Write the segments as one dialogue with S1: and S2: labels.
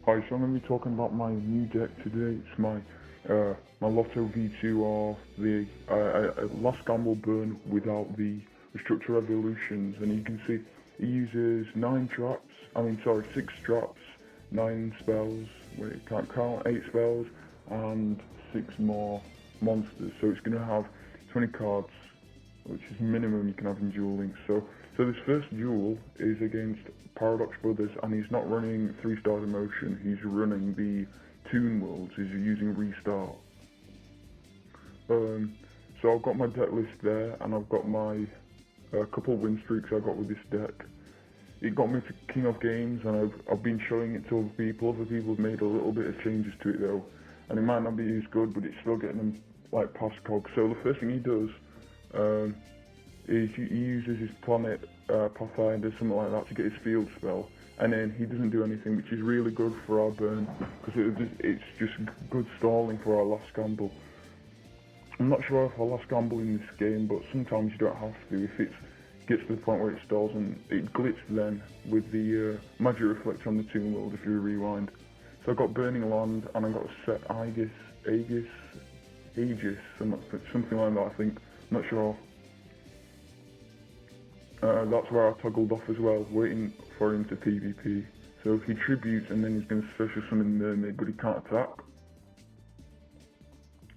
S1: Hi, so I'm going to be talking about my new deck today. It's my Lotto V2 of the Last Gamble burn without the Restructor evolutions, and you can see it uses 6 traps, 9 spells, wait, can't count, 8 spells, and 6 more monsters. So it's going to have 20 cards, which is minimum you can have in DuelLinks. So this first duel is against Paradox Brothers, and he's not running 3-star emotion, he's running the Toon Worlds, he's using Restart. So I've got my deck list there, and I've got my couple win streaks I got with this deck. It got me to King of Games, and I've been showing it to other people. Other people have made a little bit of changes to it though, and it might not be as good, but it's still getting them like past cog. So the first thing he does is he uses his planet Pathfinder, something like that, to get his field spell, and then he doesn't do anything, which is really good for our burn, because it's just good stalling for our last gamble. I'm not sure if I last gamble in this game, but sometimes you don't have to if it gets to the point where it stalls, and it glitched then with the magic reflect on the Toon World if you rewind. So I got Burning Land, and I got set Aegis, something like that I think, I'm not sure. That's where I toggled off as well, waiting for him to PvP. So if he tributes and then he's going to special summon Mermaid, but he can't attack.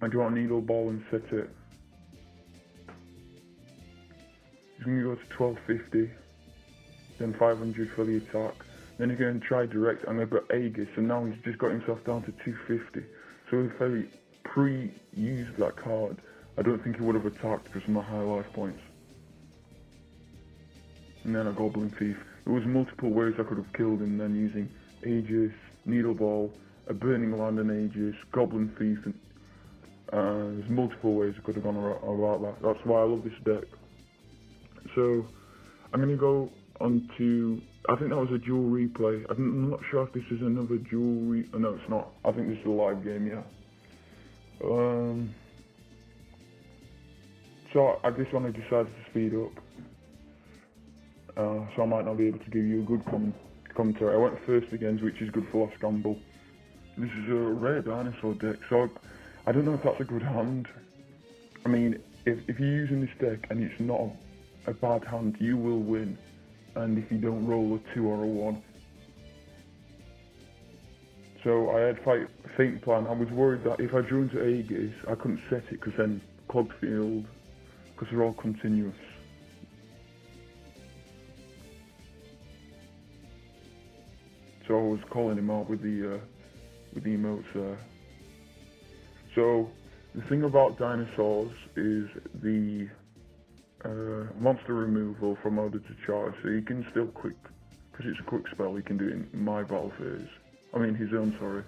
S1: I draw a Needle Ball and set it. He's going to go to 1250, then 500 for the attack. Then he's going to try direct, and I've got Aegis, and now he's just got himself down to 250. So if I pre-used that card, I don't think he would have attacked because of my high life points. And then a Goblin Thief. There was multiple ways I could have killed him then, using Aegis, Needle Ball, a Burning Land and Aegis, Goblin Thief, and there's multiple ways I could have gone about that. That's why I love this deck. So I'm going to go on to, I think that was a duel replay. I'm not sure if this is another duel no, it's not. I think this is a live game, yeah. So at this one I decided to speed up. So I might not be able to give you a good commentary. I went first again, which is good for Last Gamble. This is a rare dinosaur deck, so I don't know if that's a good hand. I mean, if you're using this deck and it's not a bad hand, you will win. And if you don't roll a 2 or a 1. So I had Feint Plan. I was worried that if I drew into Aegis, I couldn't set it, because then clogged field, because they're all continuous. So I was calling him out with the emotes there. So the thing about Dinosaurs is the monster removal from order to charge. So you can still quick, because it's a quick spell, you can do it in my battle phase. I mean his own, sorry.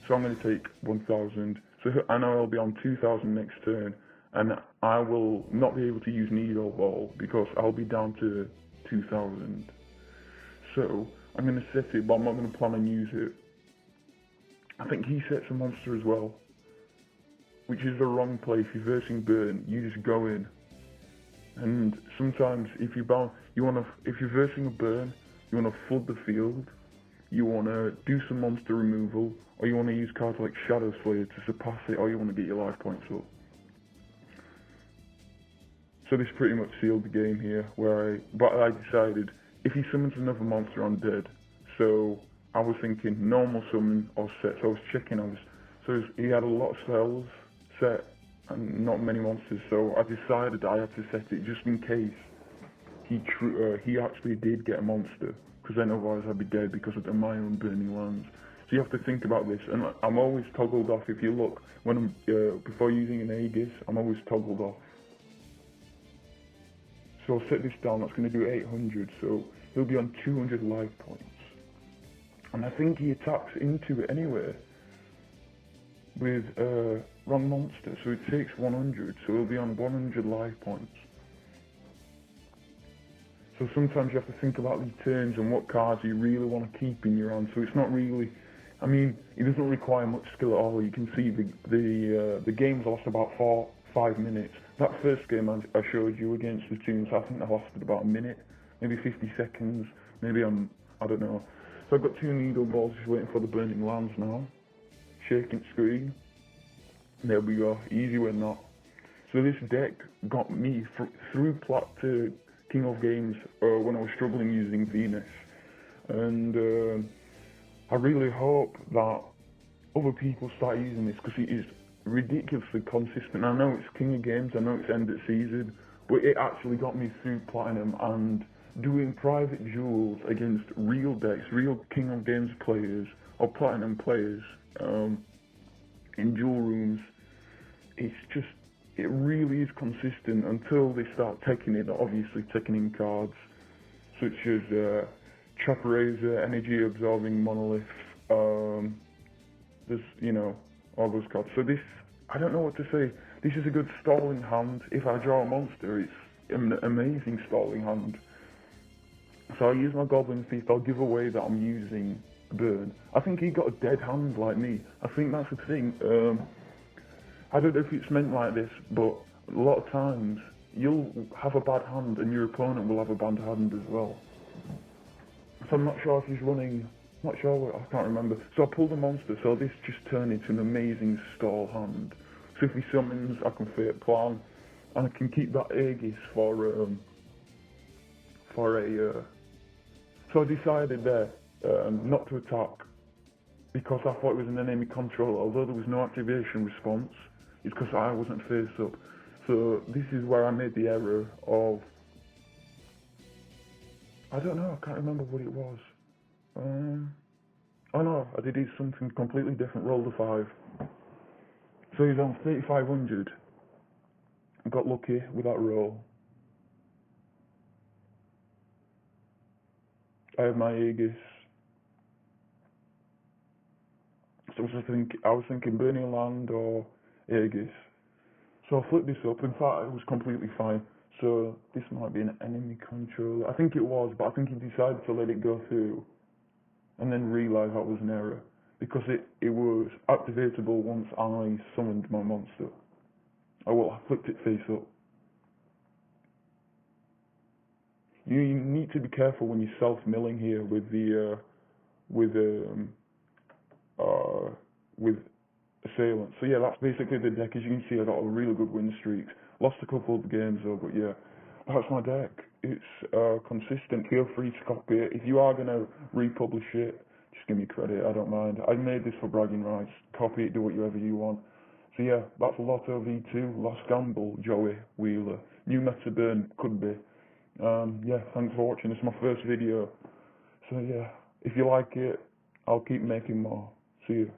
S1: So I'm going to take 1000. So I know I'll be on 2000 next turn, and I will not be able to use Needle Ball because I'll be down to 2000. So I'm going to set it, but I'm not going to plan and use it. I think he sets a monster as well, which is the wrong play. If you're versing burn, you just go in. And sometimes if you're versing a burn, you want to flood the field, you want to do some monster removal, or you want to use cards like Shadow Slayer to surpass it, or you want to get your life points up. So this pretty much sealed the game here, but I decided, if he summons another monster, I'm dead. So I was thinking normal summon or set. So I was checking. So he had a lot of spells set and not many monsters. So I decided I had to set it just in case he actually did get a monster. Because then otherwise I'd be dead because of my own Burning Lands. So you have to think about this. And I'm always toggled off. If you look, when I'm before using an Aegis, I'm always toggled off. So I'll set this down, that's going to do 800, so he'll be on 200 life points. And I think he attacks into it anyway with wrong monster, so it takes 100, so he'll be on 100 life points. So sometimes you have to think about these turns and what cards you really want to keep in your hand, so it's not really, I mean, it doesn't require much skill at all. You can see the games last about 5 minutes. That first game I showed you against the Toons, I think that lasted about a minute, maybe 50 seconds. Maybe I'm I don't know. So I've got 2 needle balls just waiting for the burning lands now. Shaking screen. There we go, easy win that. So this deck got me through plat to King of Games when I was struggling using Venus. And I really hope that other people start using this because it is ridiculously consistent. I know it's King of Games, I know it's end of season, but it actually got me through Platinum and doing private duels against real decks, real King of Games players or Platinum players in duel rooms. It's just, it really is consistent until they start taking it, obviously taking in cards such as Trap Razor, Energy Absorbing Monolith, there's, you know, all those cards. So this, I don't know what to say. This is a good stalling hand. If I draw a monster, it's an amazing stalling hand. So I'll use my Goblin Thief, I'll give away that I'm using Burn. I think he got a dead hand like me. I think that's the thing. I don't know if it's meant like this, but a lot of times you'll have a bad hand and your opponent will have a bad hand as well. So I'm not sure if he's running, not sure, I can't remember. So I pulled a monster, so this just turned into an amazing stall hand. So if he summons, I can Feint Plan, and I can keep that Aegis for a, so I decided there not to attack, because I thought it was an enemy control, although there was no activation response, it's because I wasn't face up. So this is where I made the error of, I don't know, I can't remember what it was. Oh no, I did something completely different, rolled a 5. So he's on 3500. I got lucky with that roll. I have my Aegis. So I was thinking Burning Land or Aegis. So I flipped this up, in fact it was completely fine. So this might be an enemy controller. I think it was, but I think he decided to let it go through and then realised that was an error. Because it was activatable once I summoned my monster. Oh well, I flipped it face up. You need to be careful when you're self-milling here with the with Assailant. So yeah, that's basically the deck. As you can see, I got a really good win streak. Lost a couple of games though, but yeah, that's my deck. It's consistent. Feel free to copy it. If you are gonna republish it, just give me credit. I don't mind. I made this for bragging rights. Copy it. Do whatever you want. So yeah, that's Lotto V2, Lost Gamble, Joey, Wheeler. New meta burn, could be. Yeah, thanks for watching. This is my first video. So yeah, if you like it, I'll keep making more. See you.